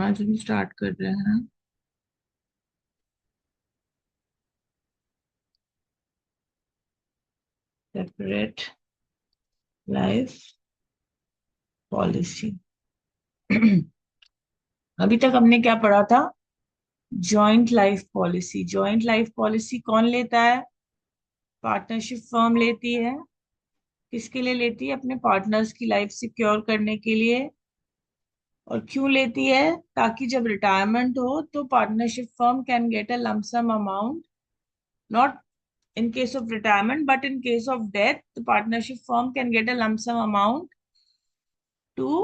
हाँ चलिए स्टार्ट कर रहे हैं। Separate life policy. अभी तक हमने क्या पढ़ा था? Joint life policy. Joint life policy कौन लेता है? पार्टनरशिप फर्म लेती है। किसके लिए लेती है? अपने पार्टनर्स की लाइफ सिक्योर करने के लिए। और क्यों लेती है? ताकि जब रिटायरमेंट हो तो partnership firm can get a lump sum amount, not in case of retirement but in case of death the partnership firm can get a lump sum amount to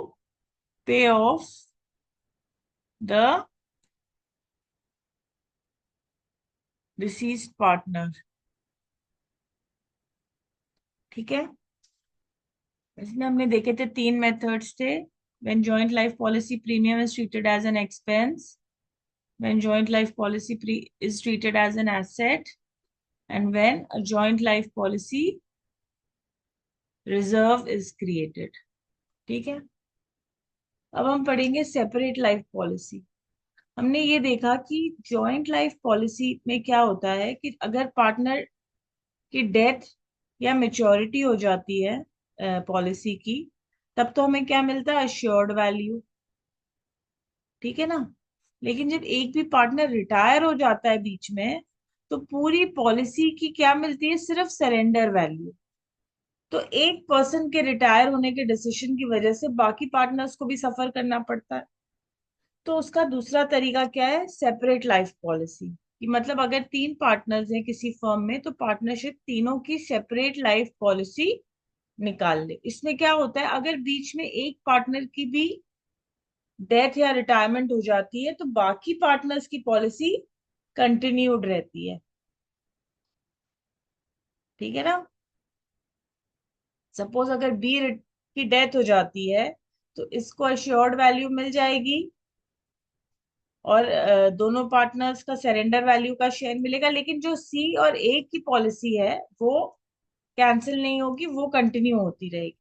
pay off the deceased partner। ठीक है। इसमें हमने देखे थे तीन methods थे। when joint life policy premium is treated as an expense, when joint life policy is treated as an asset, and when a joint life policy reserve is created। ठीक है। अब हम पढ़ेंगे सेपरेट लाइफ पॉलिसी। हमने ये देखा कि joint life policy में क्या होता है कि अगर पार्टनर की डेथ या मेच्योरिटी हो जाती है पॉलिसी की, तब तो हमें क्या मिलता है? Assured value. ठीक है ना। लेकिन जब एक भी पार्टनर रिटायर हो जाता है बीच में, तो पूरी पॉलिसी की क्या मिलती है? सिर्फ सरेंडर वैल्यू। तो एक पर्सन के रिटायर होने के डिसीजन की वजह से बाकी पार्टनर्स को भी सफर करना पड़ता है। तो उसका दूसरा तरीका क्या है? Separate life policy. कि मतलब अगर तीन पार्टनर्स हैं किसी फर्म में, तो पार्टनरशिप तीनों की सेपरेट लाइफ पॉलिसी निकाल ले। इसमें क्या होता है, अगर बीच में एक पार्टनर की भी डेथ या रिटायरमेंट हो जाती है तो बाकी पार्टनर्स की पॉलिसी कंटिन्यूड रहती है। ठीक है ना। सपोज अगर बी की डेथ हो जाती है तो इसको अश्योर्ड वैल्यू मिल जाएगी और दोनों पार्टनर्स का सरेंडर वैल्यू का शेयर मिलेगा। लेकिन जो सी और ए की पॉलिसी है वो कैंसिल नहीं होगी, वो कंटिन्यू होती रहेगी।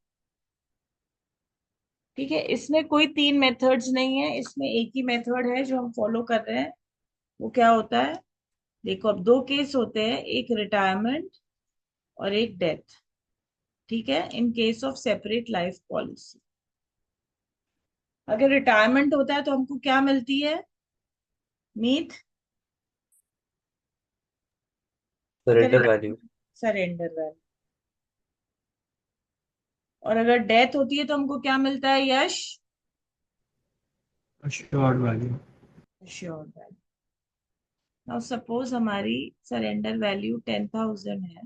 ठीक है। इसमें कोई तीन मेथड्स नहीं है, इसमें एक ही मेथड है जो हम फॉलो कर रहे हैं। वो क्या होता है? देखो, अब दो केस होते हैं, एक रिटायरमेंट और एक डेथ। ठीक है। In case of separate life policy, अगर रिटायरमेंट होता है तो हमको क्या मिलती है? मीत। अगर सरेंडर वैल्यू। Surrender value. और अगर डेथ होती है तो हमको क्या मिलता है? Yes. Assured value. Sure value. Now suppose हमारी सरेंडर वैल्यू 10,000 है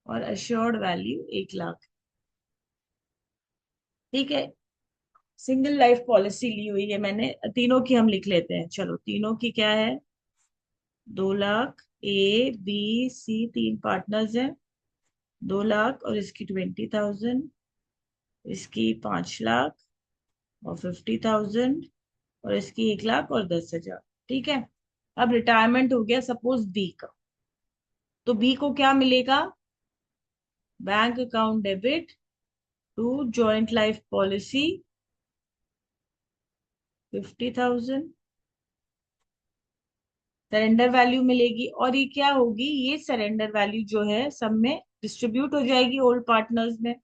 और अश्योर्ड वैल्यू 1 लाख। ठीक है। सिंगल लाइफ पॉलिसी ली हुई है मैंने। तीनों की हम लिख लेते हैं। चलो, तीनों की क्या है? 2 लाख। ए बी सी तीन पार्टनर्स हैं। 2 लाख और इसकी 20,000, इसकी 5 लाख और 50,000, और इसकी 1 लाख और 10,000। ठीक है। अब रिटायरमेंट हो गया सपोज बी का, तो बी को क्या मिलेगा? Bank account debit to joint life policy 50,000, surrender value मिलेगी। और ये क्या होगी? ये सरेंडर वैल्यू जो है सब में डिस्ट्रीब्यूट हो जाएगी ओल्ड पार्टनर्स में,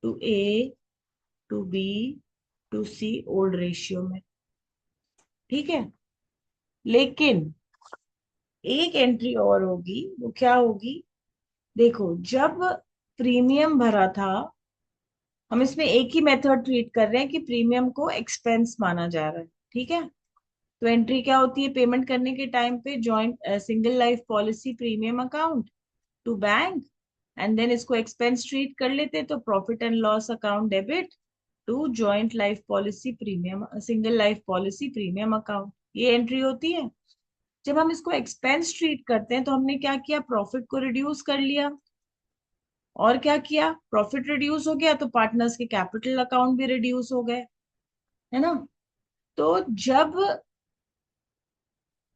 to A, to B, to C, old ratio में। ठीक है। लेकिन एक एंट्री और होगी। वो क्या होगी? देखो, जब प्रीमियम भरा था, हम इसमें एक ही मेथड ट्रीट कर रहे हैं कि प्रीमियम को एक्सपेंस माना जा रहा है। ठीक है। तो एंट्री क्या होती है? पेमेंट करने के टाइम पे joint single life policy premium account to bank, and then इसको एक्सपेंस ट्रीट कर लेते, तो profit and loss account debit to joint life policy premium, single life policy premium account. ये एंट्री होती है। जब हम इसको एक्सपेंस ट्रीट करते हैं तो हमने क्या किया? प्रॉफिट को रिड्यूस कर लिया। और क्या किया? प्रॉफिट रिड्यूस हो गया तो पार्टनर्स के कैपिटल अकाउंट भी रिड्यूस हो गए, है ना। तो जब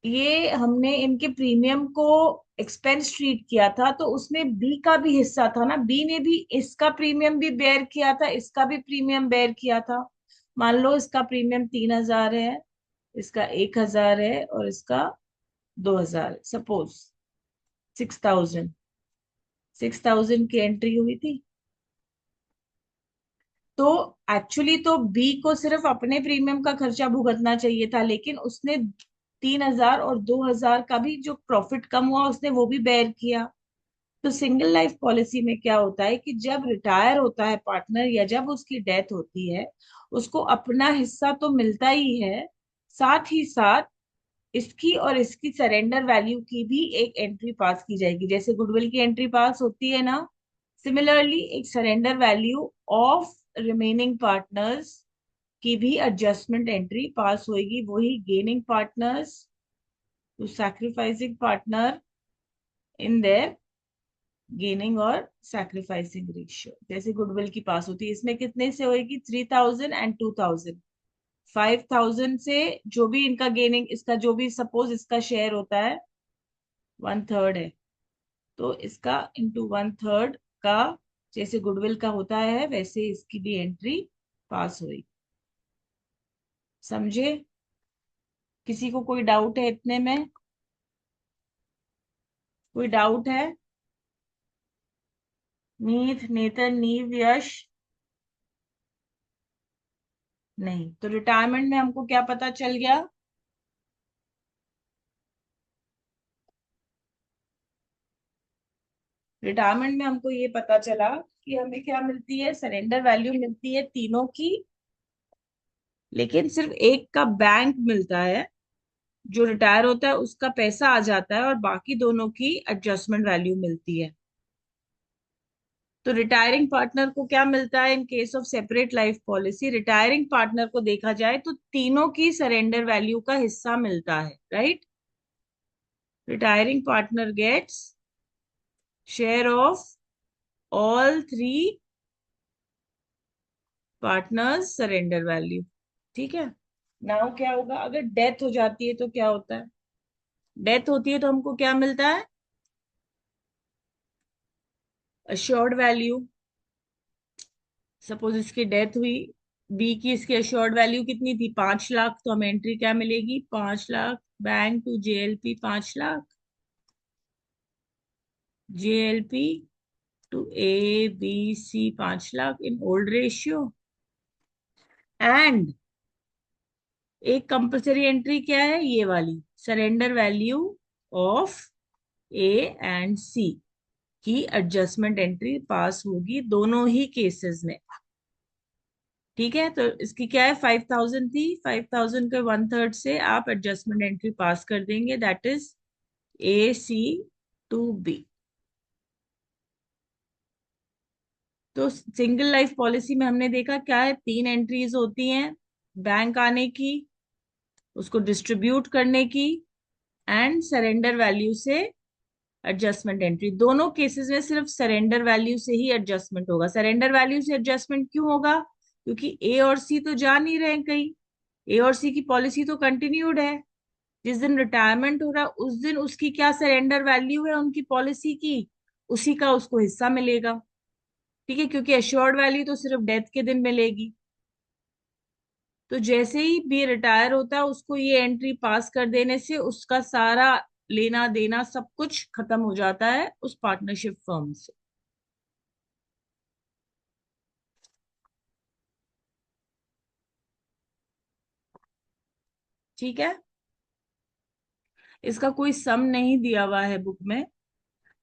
ये हमने इनके प्रीमियम को एक्सपेंस ट्रीट किया था तो उसमें बी का भी हिस्सा था ना। बी ने भी इसका प्रीमियम भी बेयर किया था, इसका भी प्रीमियम बेयर किया था। मान लो इसका प्रीमियम 3,000 है, इसका 1,000 है और इसका 2,000 है, सपोज 6,000, 6,000 की एंट्री हुई थी। तो एक्चुअली तो बी को सिर्फ अपने प्रीमियम का खर्चा भुगतना चाहिए था, लेकिन उसने 3,000 और 2,000 का भी जो प्रॉफिट कम हुआ उसने वो भी बेयर किया। तो सिंगल लाइफ पॉलिसी में क्या होता है कि जब रिटायर होता है पार्टनर या जब उसकी डेथ होती है, उसको अपना हिस्सा तो मिलता ही है, साथ ही साथ इसकी और इसकी सरेंडर वैल्यू की भी एक एंट्री पास की जाएगी। जैसे गुडविल की एंट्री पास होती है ना, सिमिलरली एक surrender value of remaining partners की भी एडजस्टमेंट एंट्री पास होगी। वही gaining partners to sacrificing partner in their gaining और सैक्रिफाइसिंग रेशियो, जैसे गुडविल की पास होती है। इसमें कितने से होगी? 3,000 एंड 2,000। 5,000 से जो भी इनका गेनिंग, इसका जो भी सपोज इसका शेयर होता है 1/3 है, तो इसका इंटू 1/3 का जैसे गुडविल का होता है वैसे इसकी भी एंट्री पास हुई। समझे? किसी को कोई डाउट है इतने में? कोई डाउट है? मीत, नेतन, नीव, यश? नहीं। तो रिटायरमेंट में हमको क्या पता चल गया? रिटायरमेंट में हमको ये पता चला कि हमें क्या मिलती है, सरेंडर वैल्यू मिलती है तीनों की, लेकिन सिर्फ एक का बैंक मिलता है, जो रिटायर होता है उसका पैसा आ जाता है, और बाकी दोनों की एडजस्टमेंट वैल्यू मिलती है। तो रिटायरिंग पार्टनर को क्या मिलता है in case of separate life policy? Retiring partner को देखा जाए तो तीनों की सरेंडर वैल्यू का हिस्सा मिलता है, right? Retiring partner gets share of all three partners surrender value. ठीक है। नाउ क्या होगा अगर डेथ हो जाती है? तो क्या होता है? डेथ होती है तो हमको क्या मिलता है? Assured value. सपोज इसकी डेथ हुई, बी की, इसकी अश्योर्ड वैल्यू कितनी थी? 5 लाख। तो हमें एंट्री क्या मिलेगी? 5 lakh bank to JLP, 5 lakh JLP to A B C, 5 lakh in old ratio. And एक कंपलसरी एंट्री क्या है? ये वाली surrender value of A and C की एडजस्टमेंट एंट्री पास होगी दोनों ही केसेस में। ठीक है। तो इसकी क्या है? 5,000 थी, 5,000 के 1/3 से आप एडजस्टमेंट एंट्री पास कर देंगे, that is A C to B. तो सिंगल लाइफ पॉलिसी में हमने देखा क्या है, 3 एंट्रीज होती हैं, बैंक आने की, उसको डिस्ट्रीब्यूट करने की, एंड सरेंडर वैल्यू से एडजस्टमेंट एंट्री। दोनों केसेस में सिर्फ सरेंडर वैल्यू से ही एडजस्टमेंट होगा। सरेंडर वैल्यू से एडजस्टमेंट क्यों होगा? क्योंकि ए और सी तो जा नहीं रहे कहीं, ए और सी की पॉलिसी तो कंटिन्यूड है। जिस दिन रिटायरमेंट हो रहा है उस दिन उसकी क्या सरेंडर वैल्यू है उनकी पॉलिसी की, उसी का उसको हिस्सा मिलेगा। ठीक है, क्योंकि एश्योर्ड वैल्यू तो सिर्फ डेथ के दिन मिलेगी। तो जैसे ही बी रिटायर होता है उसको ये एंट्री पास कर देने से उसका सारा लेना देना सब कुछ खत्म हो जाता है उस पार्टनरशिप फर्म से। ठीक है। इसका कोई सम नहीं दिया हुआ है बुक में,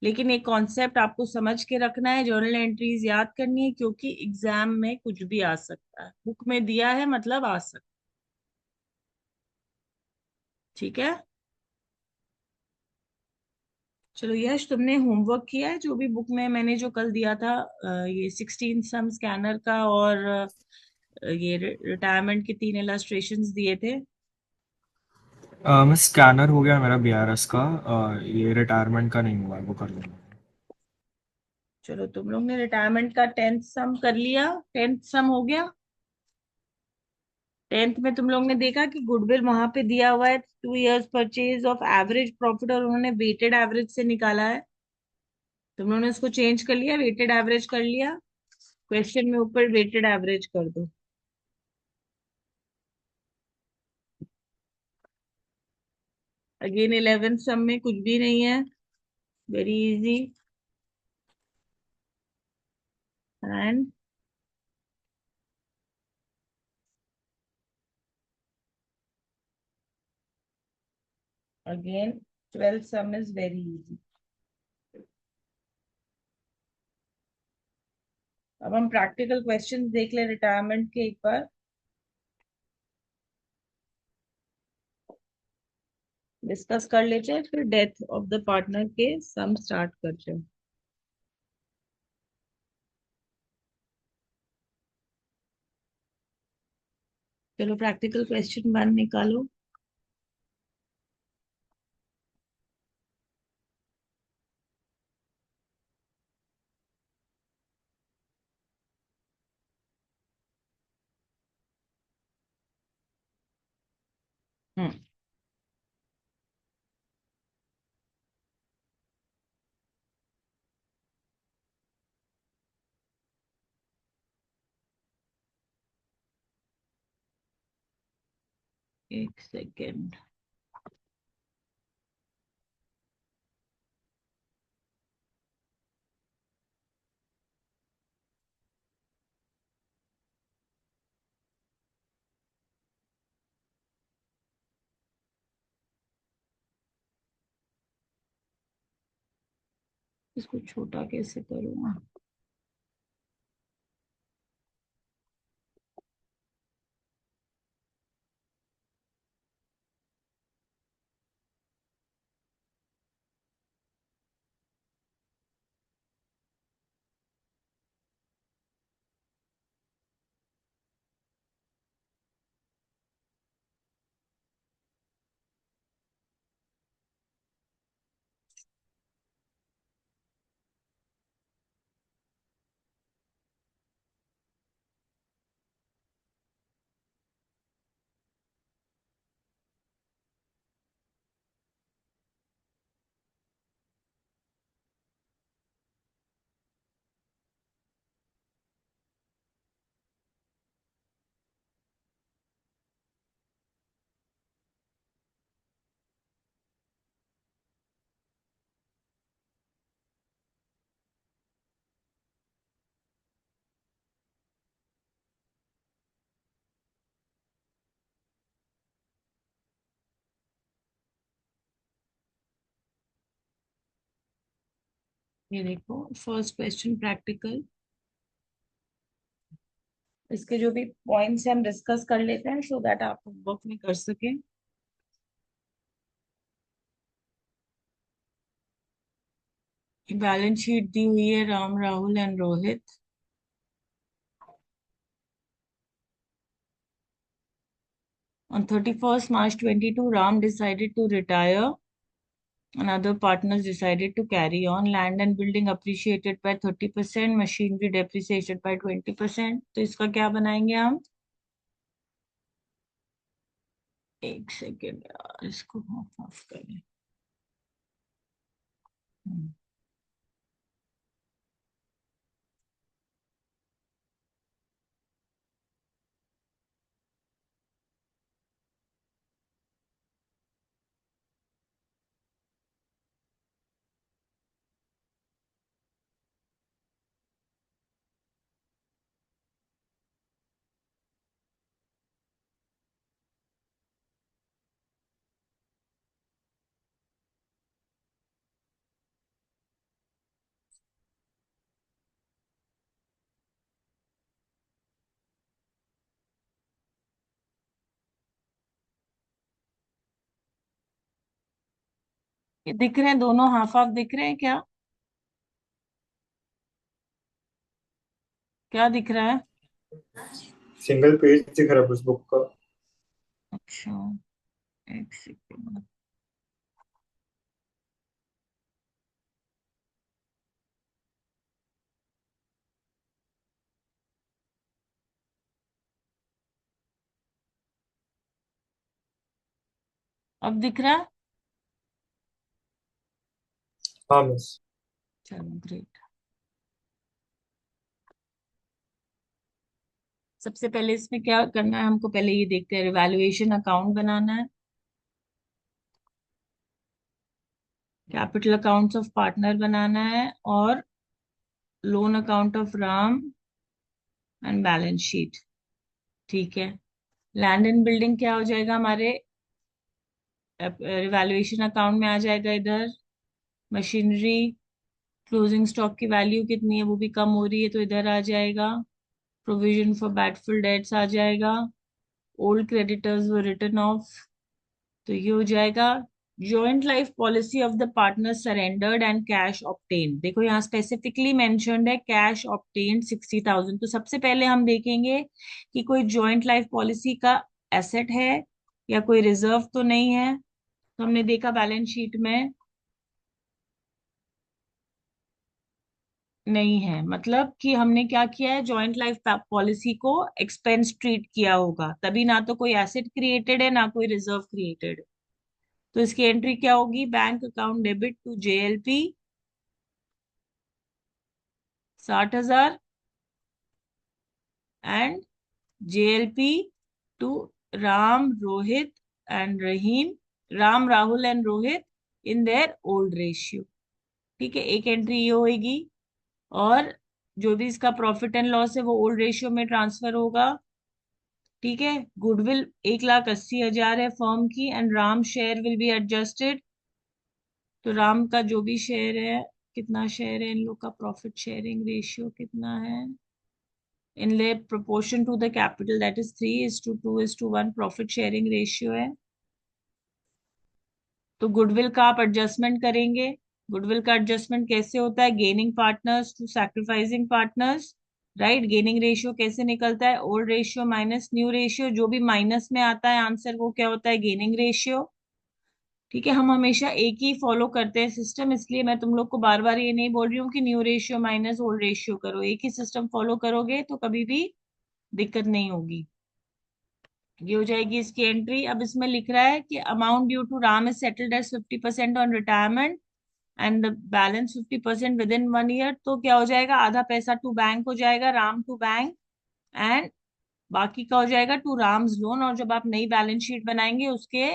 लेकिन एक कॉन्सेप्ट आपको समझ के रखना है, जर्नल एंट्रीज याद करनी है, क्योंकि एग्जाम में कुछ भी आ सकता है। बुक में दिया है मतलब आ सकता है। ठीक है। चलो यश, तुमने होमवर्क किया है जो भी बुक में मैंने जो कल दिया था, ये 16 सम स्कैनर का, और ये रिटायरमेंट के 3 इलस्ट्रेशंस दिए थे। मैं स्कैनर हो गया मेरा बीआरएस का। ये रिटायरमेंट का नहीं हुआ है, वो कर लूँगा। चलो तुम लोग ने रिटायरमेंट का 10th सम कर लिया, 10th सम हो गया। 10th में तुम लोग ने देखा कि गुडविल वहां पे दिया हुआ है 2 years purchase of average profit, और उन्होंने वेटेड एवरेज से निकाला है। तुम लोगों ने उसको चेंज कर लिया, वेटेड एवरेज कर लिया। क्वेश्चन में ऊपर वेटेड एवरेज कर दो। अगेन 11 सम में कुछ भी नहीं है, very easy. And again 12 some is very easy. अब हम प्रैक्टिकल क्वेश्चंस देख ले रिटायरमेंट के एक बार, डिस्कस कर लेते हैं, फिर डेथ ऑफ द पार्टनर के सम स्टार्ट करते हैं। चलो प्रैक्टिकल क्वेश्चन 1 निकालो। हम्म। एक सेकेंड। इसको छोटा कैसे करूँ? ये देखो फर्स्ट क्वेश्चन प्रैक्टिकल, इसके जो भी पॉइंट्स हैं हम डिस्कस कर लेते हैं सो दैट आप वर्क में कर सकें। बैलेंस शीट दी हुई है Ram, Rahul and Rohit. On 31st March 22, Ram decided to retire and other partners decided to carry on. Land and building appreciated by 30%, machinery depreciated by 20%। तो इसका क्या बनाएंगे हम? एक सेकेंड यार, इसको ऑफ ऑफ करें। हम्म, ये दिख रहे हैं दोनों हाफ हाफ दिख रहे हैं क्या? क्या दिख रहा है? सिंगल पेज दिख रहा है उस बुक का। अच्छा, एक सेकेंड। अब दिख रहा है? हाँ मिस। चलो ग्रेट। सबसे पहले इसमें क्या करना है हमको, पहले ये देखते हैं, रिवैल्यूएशन अकाउंट बनाना है। कैपिटल अकाउंट्स ऑफ पार्टनर बनाना है और loan account of Ram and balance sheet. ठीक है। लैंड एंड बिल्डिंग क्या हो जाएगा हमारे रिवैल्यूएशन अकाउंट में आ जाएगा इधर। मशीनरी क्लोजिंग स्टॉक की वैल्यू कितनी है वो भी कम हो रही है तो इधर आ जाएगा। प्रोविजन फॉर बैडफुल डेट्स आ जाएगा। Old creditors were written off, तो ये हो जाएगा। Joint life policy of the partner surrendered and cash obtained, देखो यहाँ स्पेसिफिकली मेंशन्ड है कैश ऑब्टेन्ड 60,000। तो सबसे पहले हम देखेंगे कि कोई जॉइंट लाइफ पॉलिसी का एसेट है या कोई रिजर्व तो नहीं है। तो हमने देखा बैलेंस शीट में नहीं है, मतलब कि हमने क्या किया है, जॉइंट लाइफ पॉलिसी को एक्सपेंस ट्रीट किया होगा, तभी ना तो कोई एसेट क्रिएटेड है ना कोई रिजर्व क्रिएटेड है। तो इसकी एंट्री क्या होगी, bank account debit to JLP 60,000 and JLP to Ram Rohit and Rahim, Ram Rahul and Rohit in their old ratio. ठीक है, एक एंट्री ये होगी। और जो भी इसका प्रॉफिट एंड लॉस है वो ओल्ड रेशियो में ट्रांसफर होगा। ठीक है। गुडविल 1,80,000 है फर्म की and Ram share will be adjusted. तो राम का जो भी शेयर है, कितना शेयर है इन लोग का, प्रॉफिट शेयरिंग रेशियो कितना है, इन ले proportion to the capital that is 3:2:1 profit sharing ratio है। तो गुडविल का आप एडजस्टमेंट करेंगे। गुडविल का एडजस्टमेंट कैसे होता है, gaining partners to sacrificing partners. Right, gaining ratio कैसे निकलता है, old ratio minus new ratio, जो भी माइनस में आता है आंसर वो क्या होता है, गेनिंग रेशियो। ठीक है, हम हमेशा एक ही फॉलो करते हैं सिस्टम, इसलिए मैं तुम लोग को बार बार ये नहीं बोल रही हूँ कि new ratio minus old ratio करो, एक ही सिस्टम फॉलो करोगे तो कभी भी दिक्कत नहीं होगी। ये हो जाएगी इसकी एंट्री। अब इसमें लिख रहा है कि amount due to Ram is settled as 50% on retirement and the balance 50% within 1 year. तो क्या हो जाएगा, आधा पैसा टू बैंक हो जाएगा, राम टू बैंक, एंड बाकी का हो जाएगा टू राम्स लोन। और जब आप नई बैलेंस शीट बनाएंगे उसके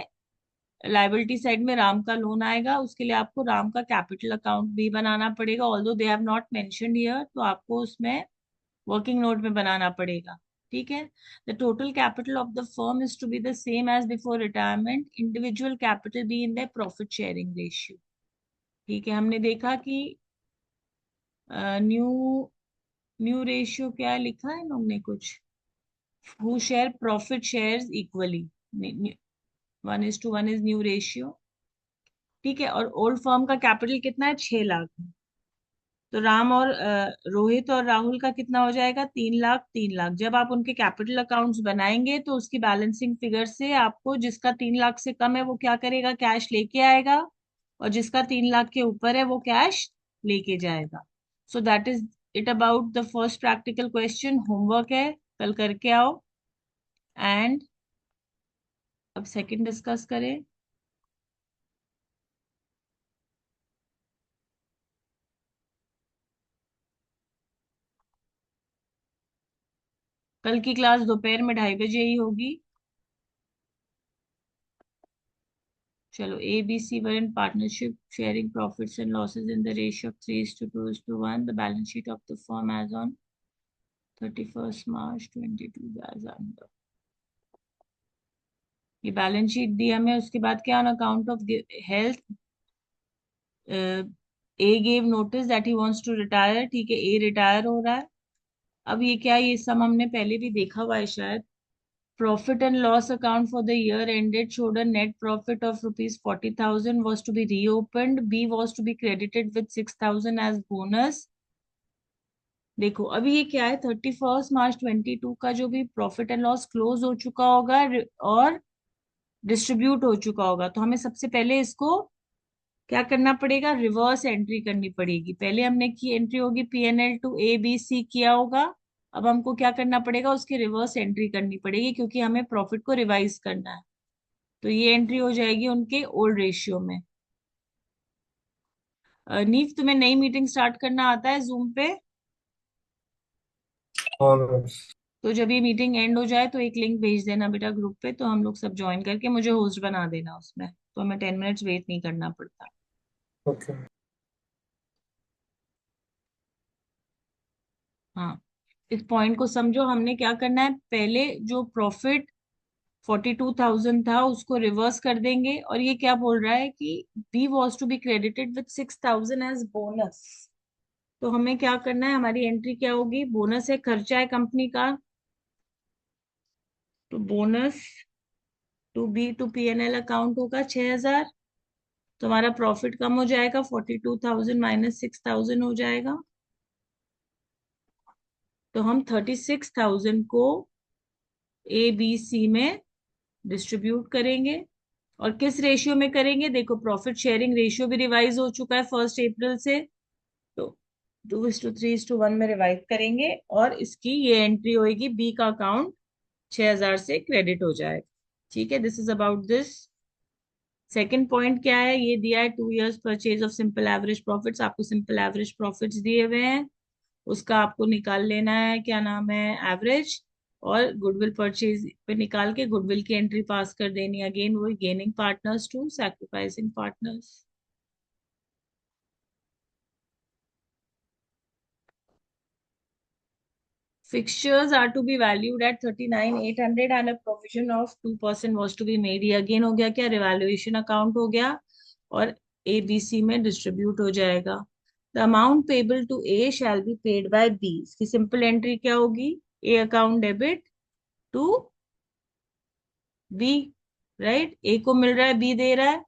लाइबिलिटी साइड में राम का लोन आएगा, उसके लिए आपको राम का कैपिटल अकाउंट भी बनाना पड़ेगा, although they have not mentioned here, तो आपको उसमें वर्किंग नोट में बनाना पड़ेगा। ठीक है। The total capital of the firm is to be the same as before retirement, individual capital be in the profit sharing ratio. ठीक है, हमने देखा कि न्यू न्यू रेशियो क्या लिखा है इन लोग ने कुछ, who share profit shares equally, 1:1 is new ratio. ठीक है, और ओल्ड फर्म का कैपिटल कितना है, 6 लाख। तो राम और रोहित और राहुल का कितना हो जाएगा, 3 लाख 3 लाख। जब आप उनके कैपिटल अकाउंट्स बनाएंगे तो उसकी बैलेंसिंग फिगर से आपको जिसका 3 लाख से कम है वो क्या करेगा, कैश लेके आएगा, और जिसका 3 लाख के ऊपर है वो कैश लेके जाएगा। So that is it about the first practical question, homework है, कल करके आओ। एंड अब सेकंड डिस्कस करें। कल की क्लास दोपहर में 2:30 बजे ही होगी। चलो, A B C were in partnership sharing profits and losses in the ratio of 3:2:1, the balance sheet of the firm as on 31st March 2022 as under। ये बैलेंस शीट दी हमें, उसके बाद क्या, on account of health A gave notice that he wants to retire. ठीक है, ए retire हो रहा है। अब ये क्या, ये सम हमने पहले भी देखा हुआ है शायद। Profit and loss account for the year ended showed a net profit of rupees 40,000 was to be reopened. B was to be credited with 6,000 as bonus. देखो अभी ये क्या है, 31st March 2022 का जो भी प्रॉफिट एंड लॉस क्लोज हो चुका होगा और डिस्ट्रीब्यूट हो चुका होगा, तो हमें सबसे पहले इसको क्या करना पड़ेगा, रिवर्स एंट्री करनी पड़ेगी। पहले हमने की एंट्री होगी PNL to A B C किया होगा, अब हमको क्या करना पड़ेगा, उसकी रिवर्स एंट्री करनी पड़ेगी क्योंकि हमें प्रॉफिट को रिवाइज करना है। तो ये एंट्री हो जाएगी उनके ओल्ड रेशियो में। नीव, तुम्हें नई मीटिंग स्टार्ट करना आता है जूम पे? और तो जब ये मीटिंग एंड हो जाए तो एक लिंक भेज देना बेटा ग्रुप पे, तो हम लोग सब ज्वाइन करके मुझे होस्ट बना देना उसमें, तो हमें 10 मिनट्स वेट नहीं करना पड़ता। ओके। हाँ, इस पॉइंट को समझो। हमने क्या करना है, पहले जो प्रॉफिट 42,000 था उसको रिवर्स कर देंगे, और ये क्या बोल रहा है कि B was to be credited with 6,000 as bonus. तो हमें क्या करना है, हमारी एंट्री क्या होगी, बोनस है, खर्चा है कंपनी का, तो bonus to P N L account होगा 6,000। तो हमारा प्रॉफिट कम हो जाएगा, 42,000 माइनस 6,000 हो जाएगा। तो हम 36,000 को ए बी सी में डिस्ट्रीब्यूट करेंगे। और किस रेशियो में करेंगे, देखो प्रॉफिट शेयरिंग रेशियो भी रिवाइज हो चुका है 1 अप्रैल से, तो 2:3:1 में रिवाइज करेंगे, और इसकी ये एंट्री होगी, बी का अकाउंट 6,000 से क्रेडिट हो जाएगा। ठीक है, this is about this. Second point क्या है, ये दिया है 2 years purchase of simple average profits, आपको सिंपल एवरेज प्रॉफिट्स दिए हुए हैं, उसका आपको निकाल लेना है, क्या नाम है, एवरेज। और गुडविल परचेज पे निकाल के गुडविल की एंट्री पास कर देनी, अगेन वही gaining partners to sacrificing partners. Fixtures are to be valued at 39,800 and a provision of 2% was to be made। ये अगेन हो गया क्या, रिवैल्यूएशन अकाउंट हो गया, और ए बी सी में डिस्ट्रीब्यूट हो जाएगा। The amount payable to A shall be paid by B, इसकी सिंपल एंट्री क्या होगी, A account debit to B, right, A को मिल रहा है, बी दे रहा है।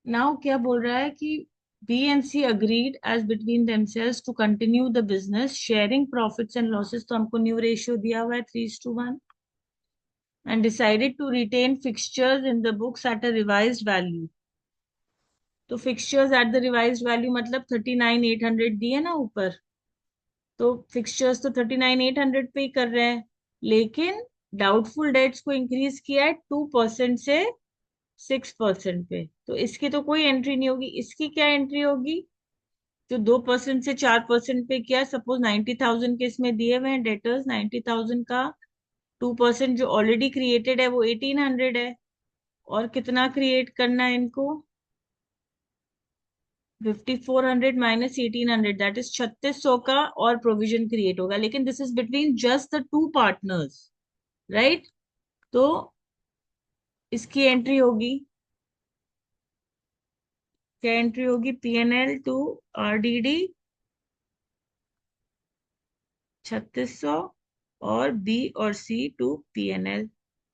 नाउ क्या बोल रहा है कि B and C agreed as between themselves to continue the business sharing profits and losses, तो हमको न्यू रेशियो दिया हुआ है 3:1, and decided to retain fixtures in the books at a revised value। तो fixtures at the revised value मतलब 39,800 दिए ना ऊपर, तो फिक्सचर्स तो 39,800 पे ही कर रहे हैं, लेकिन डाउटफुल डेट्स को इंक्रीज किया है 2% से 6% पे, तो इसकी तो कोई एंट्री नहीं होगी। इसकी क्या एंट्री होगी, जो 2% से 4% पे किया, सपोज 90,000 के इसमें दिए हुए हैं डेटर्स, 90,000 का 2% जो ऑलरेडी क्रिएटेड है वो 1,800 है, और कितना क्रिएट करना है इनको, 5,400 माइनस 1,800, दैट इज 3,600 का और प्रोविजन क्रिएट होगा, लेकिन this is between just the two partners, right. तो इसकी एंट्री होगी, क्या एंट्री होगी, P N L to R D D 3,600, और बी और C to P N L,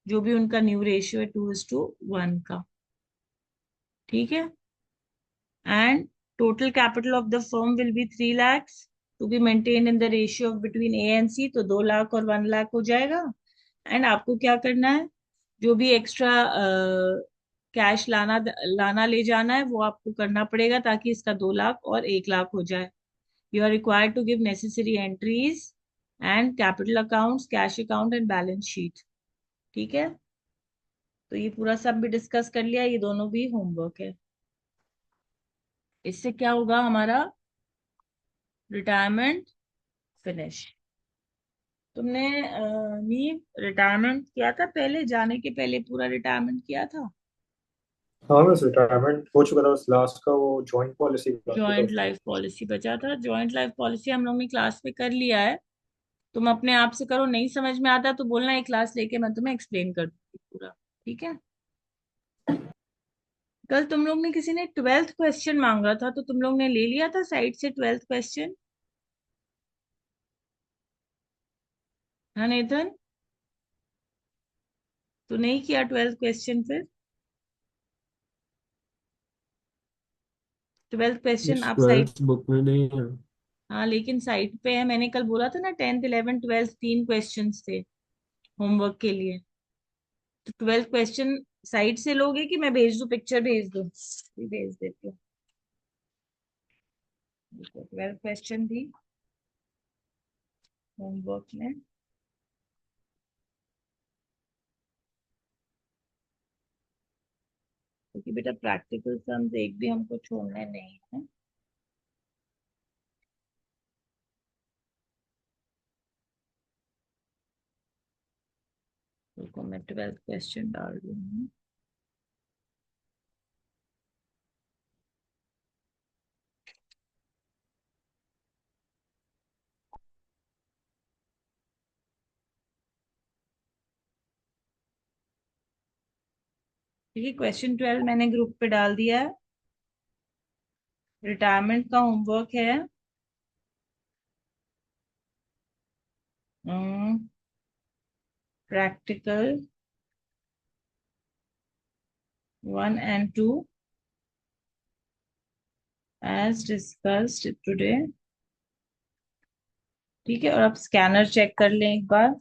जो भी उनका न्यू रेशियो है 2:1 का। ठीक है, and total capital of the firm will be 3 lakhs to be maintained in the ratio of between A and C, तो 2 लाख और 1 लाख हो जाएगा। एंड आपको क्या करना है, जो भी एक्स्ट्रा कैश लाना लाना ले जाना है वो आपको करना पड़ेगा, ताकि इसका 2 लाख और 1 लाख हो जाए। You are required to give necessary entries and capital accounts, cash account and balance sheet. ठीक है, तो ये पूरा सब भी डिस्कस कर लिया, ये दोनों भी होमवर्क है। इससे क्या होगा, हमारा रिटायरमेंट फिनिश। तुमने नीव रिटायरमेंट किया था पहले, जाने के पहले पूरा रिटायरमेंट किया था। हाँ, बस रिटायरमेंट हो चुका था, बस लास्ट का वो जॉइंट पॉलिसी बाकी था जॉइंट उसका। लाइफ पॉलिसी बचा था, जॉइंट लाइफ पॉलिसी हम लोग ने क्लास में कर लिया है। तुम अपने आप से करो, नहीं समझ में आता तो बोलना, एक क्लास लेके मैं तुम्हें एक्सप्लेन कर दूंगी पूरा। ठीक है, कल तुम लोग ने किसी ने 12th क्वेश्चन मांगा था, तो तुम लोग ने ले लिया था साइड से 12th क्वेश्चन, हाँ नेतन, तो नहीं किया 12th क्वेश्चन फिर, 12th क्वेश्चन इस आप साइड, 12th बुक में नहीं है। हाँ लेकिन साइड पे है, मैंने कल बोला था ना 10th 11th 12th 3 क्वेश्चंस थे होमवर्क के लिए। तो 12th क्वेश्चन साइड से लोगे कि मैं भेज दूं, पिक्चर भेज दूं, भी भेज देती हूँ। 12th क्वेश्चन भी होमवर्क में, क्योंकि बेटा प्रैक्टिकल सम्स एक भी हमको छोड़ने नहीं है। तो मैं 12th क्वेश्चन डाल रही हूँ। ठीक है, क्वेश्चन 12 मैंने ग्रुप पे डाल दिया है। रिटायरमेंट का होमवर्क है। Practical 1 and 2 as discussed today. ठीक है, और अब स्कैनर चेक कर लें एक बार।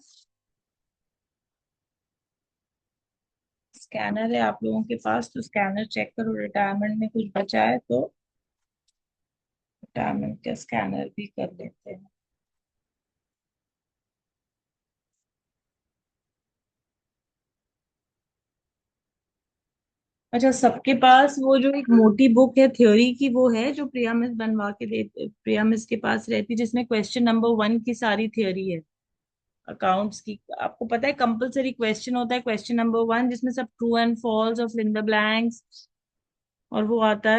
स्कैनर है आप लोगों के पास, तो स्कैनर चेक करो, रिटायरमेंट में कुछ बचा है तो रिटायरमेंट का स्कैनर भी कर लेते हैं। अच्छा, सबके पास वो जो एक मोटी बुक है थ्योरी की, वो है जो प्रिया मिस बनवा के दे, प्रिया मिस के पास रहती, जिसमें क्वेश्चन नंबर 1 की सारी थ्योरी है अकाउंट्स की। आपको पता है कंपलसरी क्वेश्चन होता है क्वेश्चन नंबर 1, जिसमें सब ट्रू एंड फॉल्स और फिल इन द ब्लैंक्स और वो आता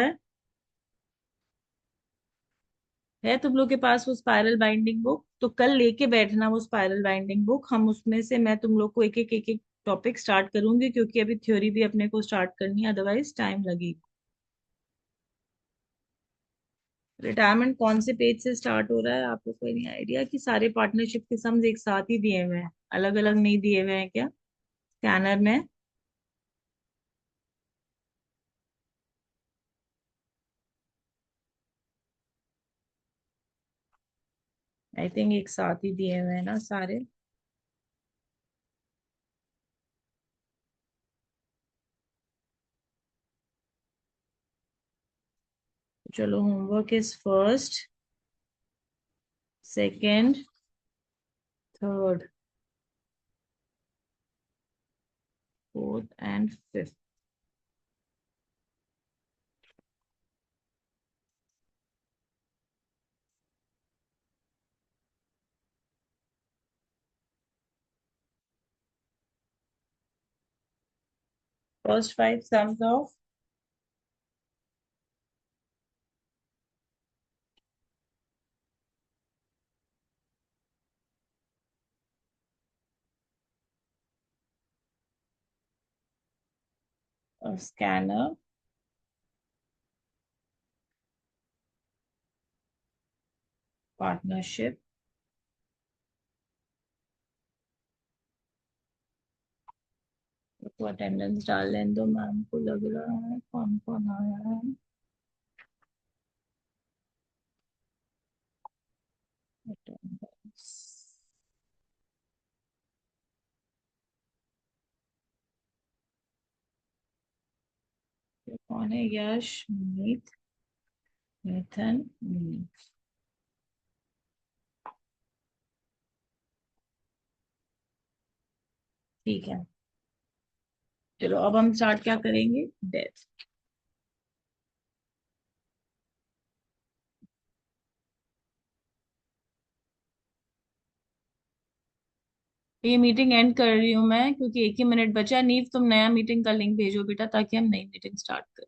है तुम लोग के पास वो स्पाइरल बाइंडिंग बुक? तो कल लेके बैठना वो स्पाइरल बाइंडिंग बुक। हम उसमें से मैं तुम लोग को एक एक टॉपिक स्टार्ट करूंगी, क्योंकि अभी थ्योरी भी अपने को स्टार्ट करनी है, अदरवाइज टाइम लगेगी। रिटायरमेंट कौन से पेज से स्टार्ट हो रहा है? आपको कोई नहीं आइडिया कि सारे पार्टनरशिप के सम्स एक साथ ही दिए हुए हैं, अलग अलग नहीं दिए हुए हैं क्या स्कैनर में? आई थिंक एक साथ ही दिए हुए हैं ना सारे। चलो, homework is first, second, third, fourth and fifth. First 5 sums of scanner partnership. तो अटेंडेंस डाल लेने दो, मैम को लग रहा है कौन कौन आया है। अटेंडेंस कौन है? यश, मीत, मिथन, मीत। ठीक है, चलो अब हम स्टार्ट क्या करेंगे? डेथ। ये मीटिंग एंड कर रही हूँ मैं, क्योंकि 1 ही मिनट बचा है। नीव, तुम नया मीटिंग का लिंक भेजो बेटा, ताकि हम नई मीटिंग स्टार्ट करें।